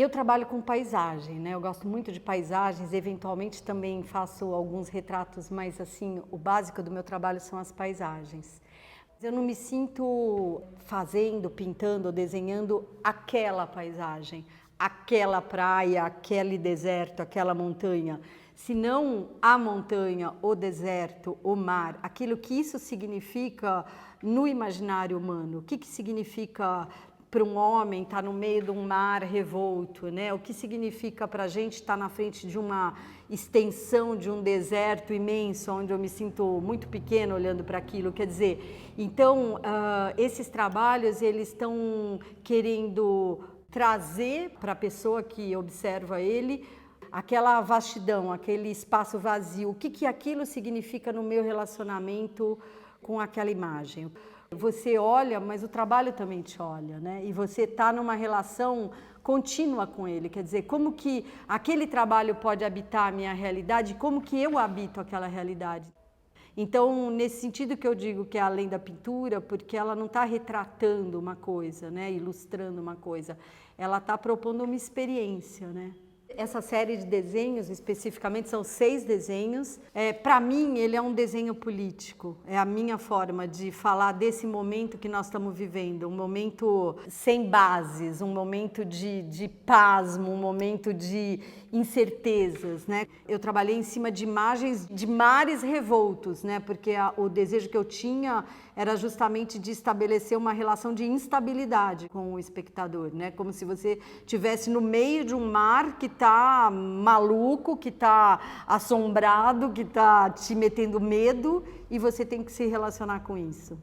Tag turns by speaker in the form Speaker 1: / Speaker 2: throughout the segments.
Speaker 1: Eu trabalho com paisagem, né? Eu gosto muito de paisagens, eventualmente também faço alguns retratos, mas assim, o básico do meu trabalho são as paisagens. Eu não me sinto fazendo, pintando ou desenhando aquela paisagem, aquela praia, aquele deserto, aquela montanha, senão a montanha, o deserto, o mar, aquilo que isso significa no imaginário humano, o que significa para um homem estar no meio de um mar revolto, né? O que significa para a gente estar na frente de uma extensão de um deserto imenso, onde eu me sinto muito pequena olhando para aquilo. Quer dizer, então, esses trabalhos, eles estão querendo trazer para a pessoa que observa ele aquela vastidão, aquele espaço vazio. O que aquilo significa no meu relacionamento com aquela imagem? Você olha, mas o trabalho também te olha, né? E você está numa relação contínua com ele, quer dizer, como que aquele trabalho pode habitar a minha realidade, como que eu habito aquela realidade. Então, nesse sentido que eu digo que é além da pintura, porque ela não está retratando uma coisa, né? Ilustrando uma coisa, ela está propondo uma experiência, né? Essa série de desenhos, especificamente, são 6 desenhos. Para mim, ele é um desenho político. É a minha forma de falar desse momento que nós estamos vivendo. Um momento sem bases, um momento de pasmo, um momento de incertezas, né? Eu trabalhei em cima de imagens de mares revoltos, né? Porque o desejo que eu tinha era justamente de estabelecer uma relação de instabilidade com o espectador, né? Como se você estivesse no meio de um mar que está maluco, que está assombrado, que está te metendo medo e você tem que se relacionar com isso.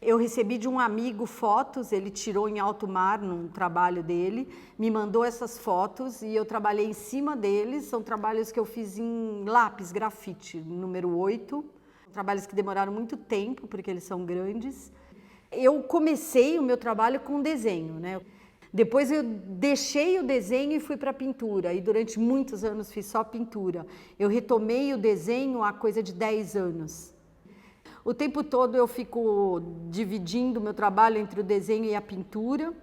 Speaker 1: Eu recebi de um amigo fotos, ele tirou em alto mar num trabalho dele, me mandou essas fotos e eu trabalhei em cima deles. São trabalhos que eu fiz em lápis grafite, número 8. Trabalhos que demoraram muito tempo, porque eles são grandes. Eu comecei o meu trabalho com desenho, né? Depois eu deixei o desenho e fui para a pintura, e durante muitos anos fiz só pintura. Eu retomei o desenho há coisa de 10 anos. O tempo todo eu fico dividindo o meu trabalho entre o desenho e a pintura.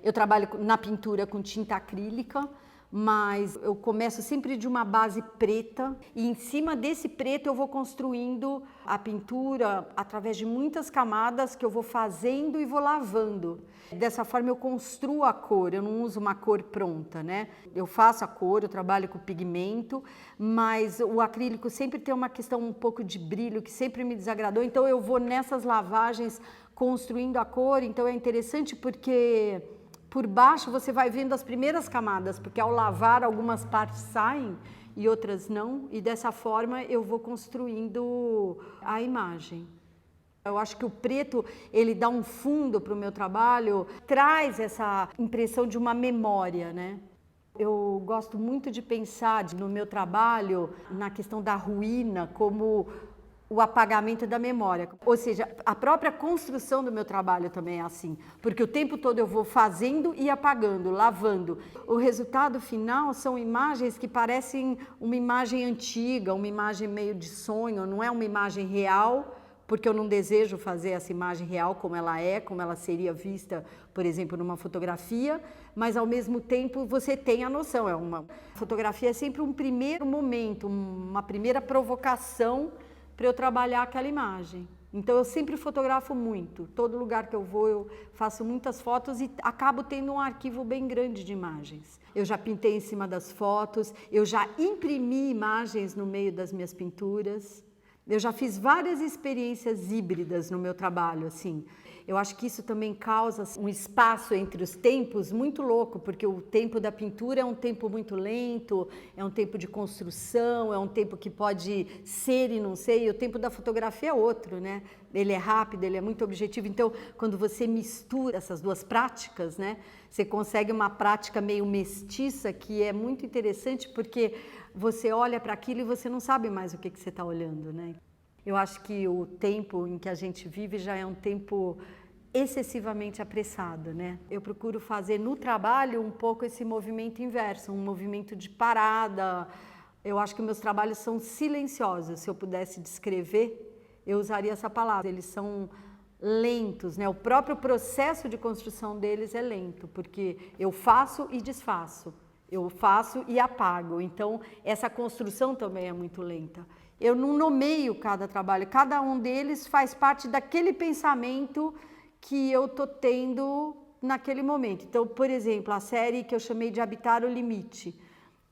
Speaker 1: Eu trabalho na pintura com tinta acrílica, mas eu começo sempre de uma base preta e em cima desse preto eu vou construindo a pintura através de muitas camadas que eu vou fazendo e vou lavando. Dessa forma eu construo a cor, eu não uso uma cor pronta, né? Eu faço a cor, eu trabalho com pigmento, mas o acrílico sempre tem uma questão um pouco de brilho que sempre me desagradou, então eu vou nessas lavagens construindo a cor. Então é interessante porque por baixo você vai vendo as primeiras camadas, porque ao lavar algumas partes saem e outras não, e dessa forma eu vou construindo a imagem. Eu acho que o preto, ele dá um fundo para o meu trabalho, traz essa impressão de uma memória, né? Eu gosto muito de pensar no meu trabalho na questão da ruína como o apagamento da memória. Ou seja, a própria construção do meu trabalho também é assim, porque o tempo todo eu vou fazendo e apagando, lavando. O resultado final são imagens que parecem uma imagem antiga, uma imagem meio de sonho, não é uma imagem real, porque eu não desejo fazer essa imagem real como ela é, como ela seria vista, por exemplo, numa fotografia, mas ao mesmo tempo você tem a noção, uma fotografia é sempre um primeiro momento, uma primeira provocação para eu trabalhar aquela imagem. Então eu sempre fotografo muito, todo lugar que eu vou eu faço muitas fotos e acabo tendo um arquivo bem grande de imagens. Eu já pintei em cima das fotos, eu já imprimi imagens no meio das minhas pinturas. Eu já fiz várias experiências híbridas no meu trabalho, assim. Eu acho que isso também causa um espaço entre os tempos muito louco, porque o tempo da pintura é um tempo muito lento, é um tempo de construção, é um tempo que pode ser e não ser, e o tempo da fotografia é outro, né? Ele é rápido, ele é muito objetivo. Então, quando você mistura essas duas práticas, né, você consegue uma prática meio mestiça que é muito interessante, porque você olha para aquilo e você não sabe mais o que você está olhando, né? Eu acho que o tempo em que a gente vive já é um tempo excessivamente apressado, né? Eu procuro fazer no trabalho um pouco esse movimento inverso, um movimento de parada. Eu acho que meus trabalhos são silenciosos. Se eu pudesse descrever, eu usaria essa palavra. Eles são lentos, né? O próprio processo de construção deles é lento, porque eu faço e desfaço, eu faço e apago. Então, essa construção também é muito lenta. Eu não nomeio cada trabalho, cada um deles faz parte daquele pensamento que eu tô tendo naquele momento. Então, por exemplo, a série que eu chamei de Habitar o Limite,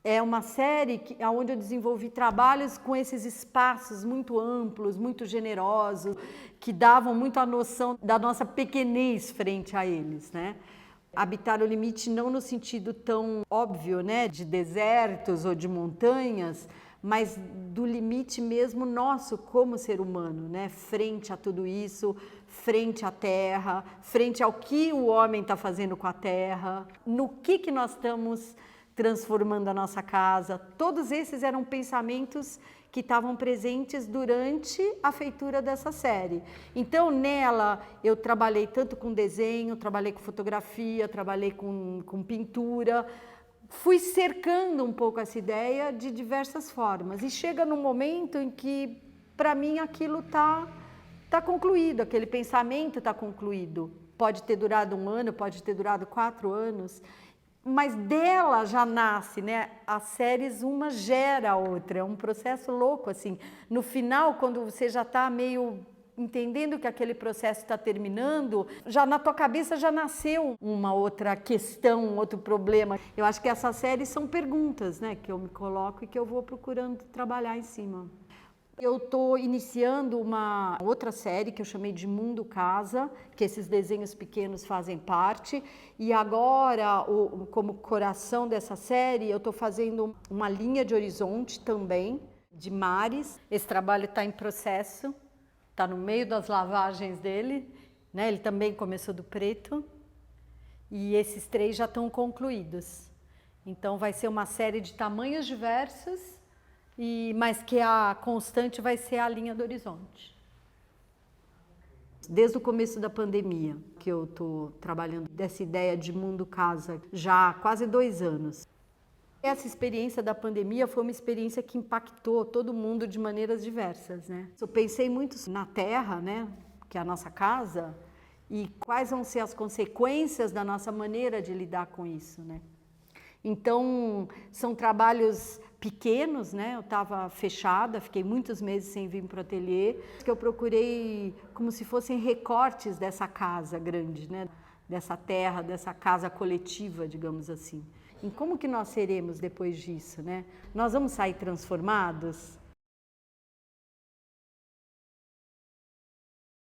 Speaker 1: é uma série onde eu desenvolvi trabalhos com esses espaços muito amplos, muito generosos, que davam muito a noção da nossa pequenez frente a eles, né? Habitar o limite não no sentido tão óbvio, né, de desertos ou de montanhas, mas do limite mesmo nosso como ser humano, né, frente a tudo isso, frente à terra, frente ao que o homem está fazendo com a terra, no que nós estamos transformando a nossa casa. Todos esses eram pensamentos que estavam presentes durante a feitura dessa série. Então, nela, eu trabalhei tanto com desenho, trabalhei com fotografia, trabalhei com pintura, fui cercando um pouco essa ideia de diversas formas. E chega num momento em que, para mim, aquilo está concluído, aquele pensamento está concluído. Pode ter durado 1 ano, pode ter durado 4 anos, mas dela já nasce, né? As séries, uma gera a outra, é um processo louco, assim. No final, quando você já está meio entendendo que aquele processo está terminando, já na tua cabeça já nasceu uma outra questão, um outro problema. Eu acho que essas séries são perguntas, né? Que eu me coloco e que eu vou procurando trabalhar em cima. Eu estou iniciando uma outra série que eu chamei de Mundo Casa, que esses desenhos pequenos fazem parte. E agora, como coração dessa série, eu estou fazendo uma linha de horizonte também, de mares. Esse trabalho está em processo, está no meio das lavagens dele, né? Ele também começou do preto. E esses 3 já estão concluídos. Então vai ser uma série de tamanhos diversos, mas que a constante vai ser a linha do horizonte. Desde o começo da pandemia que eu estou trabalhando dessa ideia de mundo casa já há quase 2 anos. Essa experiência da pandemia foi uma experiência que impactou todo mundo de maneiras diversas, né? Eu pensei muito na terra, né, que é a nossa casa, e quais vão ser as consequências da nossa maneira de lidar com isso, né? Então, são trabalhos pequenos, né? Eu estava fechada, fiquei muitos meses sem vir para o ateliê, que eu procurei como se fossem recortes dessa casa grande, né? Dessa terra, dessa casa coletiva, digamos assim. E como que nós seremos depois disso, né? Nós vamos sair transformados?